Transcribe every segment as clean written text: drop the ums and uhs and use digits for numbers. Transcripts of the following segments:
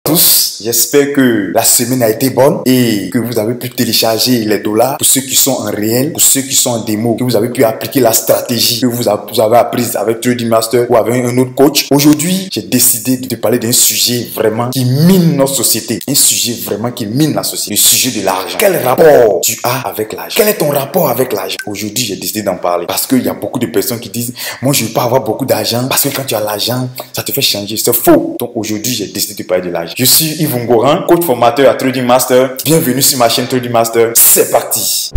tous, j'espère que la semaine a été bonne et que vous avez pu télécharger les dollars pour ceux qui sont en réel, pour ceux qui sont en démo, que vous avez pu appliquer la stratégie que vous avez apprise avec Trading Master ou avec un autre coach. Aujourd'hui, j'ai décidé de te parler d'un sujet vraiment qui mine notre société, un sujet vraiment qui mine la société, le sujet de l'argent. Quel rapport tu as avec l'argent? Quel est ton rapport avec l'argent? Aujourd'hui, j'ai décidé d'en parler parce qu'il y a beaucoup de personnes qui disent moi je ne veux pas avoir beaucoup d'argent parce que quand tu as l'argent, ça te fait changer. C'est faux. Donc aujourd'hui, j'ai décidé de parler de l'argent. Je suis Yves Ngoran, coach formateur à Trading Master. Bienvenue sur ma chaîne Trading Master. C'est parti.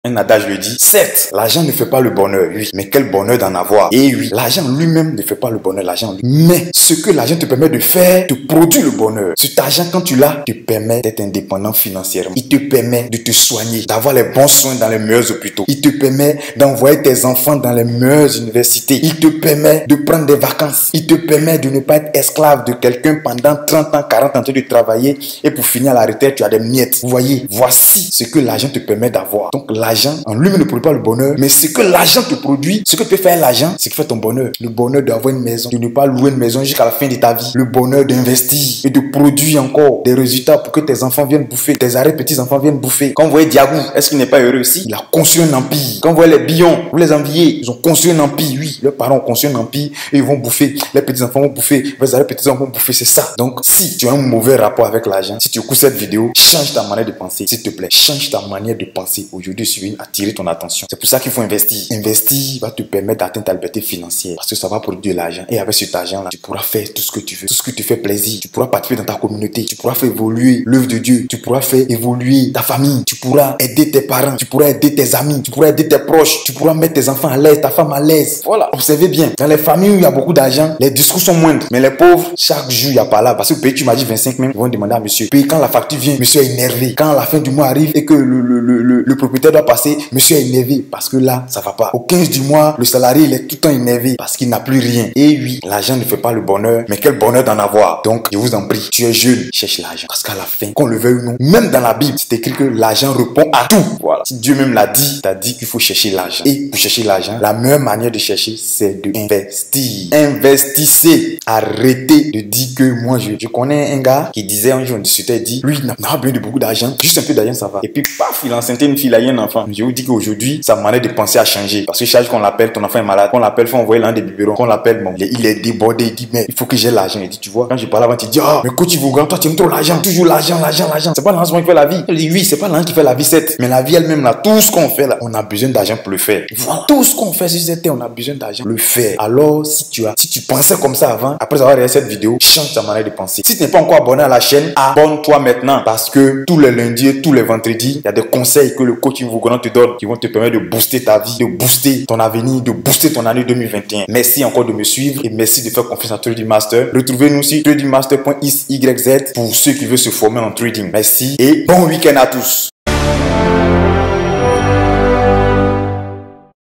Un adage le dit, certes, l'argent ne fait pas le bonheur, oui, mais quel bonheur d'en avoir. Et oui, l'argent lui-même ne fait pas le bonheur, l'argent lui. Mais ce que l'argent te permet de faire, te produit le bonheur. Cet argent, quand tu l'as, te permet d'être indépendant financièrement. Il te permet de te soigner, d'avoir les bons soins dans les meilleurs hôpitaux. Il te permet d'envoyer tes enfants dans les meilleures universités. Il te permet de prendre des vacances. Il te permet de ne pas être esclave de quelqu'un pendant 30 ans, 40 ans de travailler. Et pour finir à la retraite, tu as des miettes. Vous voyez, voici ce que l'argent te permet d'avoir. Donc l'argent en lui-même ne produit pas le bonheur, mais ce que l'argent te produit, ce que peut faire l'argent, c'est qui fait ton bonheur. Le bonheur d'avoir une maison, de ne pas louer une maison jusqu'à la fin de ta vie. Le bonheur d'investir et de produire encore des résultats pour que tes enfants viennent bouffer, tes arrière-petits-enfants viennent bouffer. Quand vous voyez Diagou, est-ce qu'il n'est pas heureux aussi? Il a construit un empire. Quand vous voyez les Billons, vous les enviez, ils ont construit un empire, oui. Leurs parents ont construit un empire et ils vont bouffer. Les petits-enfants vont bouffer, les arrière-petits-enfants vont bouffer, c'est ça. Donc, si tu as un mauvais rapport avec l'argent, si tu écoutes cette vidéo, change ta manière de penser, s'il te plaît. Change ta manière de penser. Aujourd'hui, je viens attirer ton attention. C'est pour ça qu'il faut investir. Investir va te permettre d'atteindre ta liberté financière parce que ça va produire de l'argent. Et avec cet argent-là, tu pourras faire tout ce que tu veux, tout ce qui te fait plaisir. Tu pourras participer dans ta communauté. Tu pourras faire évoluer l'œuvre de Dieu. Tu pourras faire évoluer ta famille. Tu pourras aider tes parents. Tu pourras aider tes amis. Tu pourras aider tes proches. Tu pourras mettre tes enfants à l'aise, ta femme à l'aise. Voilà. Observez bien. Dans les familles où il y a beaucoup d'argent, les discours sont moindres. Mais les pauvres, chaque jour, il n'y a pas là. Parce que payer, tu m'as dit 25 même, ils vont demander à monsieur. Puis quand la facture vient, monsieur est énervé. Quand la fin du mois arrive et que le propriétaire doit passer, monsieur est énervé. Parce que là, ça va pas. Au 15 du mois, le salarié, il est tout le temps énervé parce qu'il n'a plus rien. Et oui, l'argent ne fait pas le bonheur, mais quel bonheur d'en avoir. Donc, je vous en prie, tu es jeune, cherche l'argent. Parce qu'à la fin, qu'on le veuille ou non, même dans la Bible, c'est écrit que l'argent répond à tout. Voilà. Si Dieu même l'a dit, t'as dit qu'il faut chercher l'argent. Et pour chercher l'argent, la meilleure manière de chercher, c'est de investir. Investissez. Arrêtez de dire que moi, je connais un gars qui disait un jour, on discutait, il dit, lui, il n'a pas besoin de beaucoup d'argent. Juste un peu d'argent, ça va. Et puis, paf, il a enceinté une fille, il a eu un enfant. Je vous dis qu'aujourd'hui, sa manière de penser a changé. Parce que chaque fois qu'on l'appelle, ton enfant est malade. Qu'on l'appelle, faut envoyer l'un des biberons. Qu'on l'appelle, bon, il est débordé. Il dit, mais il faut que j'ai l'argent. Il dit, tu vois, quand je parle avant, il dit, ah, mais coach, vous, toi, tu aimes trop l'argent. Toujours l'argent, l'argent, l'argent. C'est pas l'argent qui fait la vie. Il dit, oui, c'est pas l'argent qui fait la vie, certes. Mais la vie elle-même, là, tout ce qu'on fait, là, on a besoin d'argent pour le faire. Voilà. Tout ce qu'on fait sur cette terre, on a besoin d'argent pour le faire. Alors, si tu pensais comme ça avant, après avoir regardé cette vidéo, change ta manière de penser. Si tu n'es pas encore abonné à la chaîne, abonne-toi maintenant. Parce que tous les lundis et tous les vendredis, il y a des conseils que le coach Yves Ngoran te donne qui vont te permettre de booster ta vie, de booster ton avenir, de booster ton année 2021. Merci encore de me suivre et merci de faire confiance à Trading Master. Retrouvez-nous sur tradingmaster.xyz pour ceux qui veulent se former en trading. Merci et bon week-end à tous.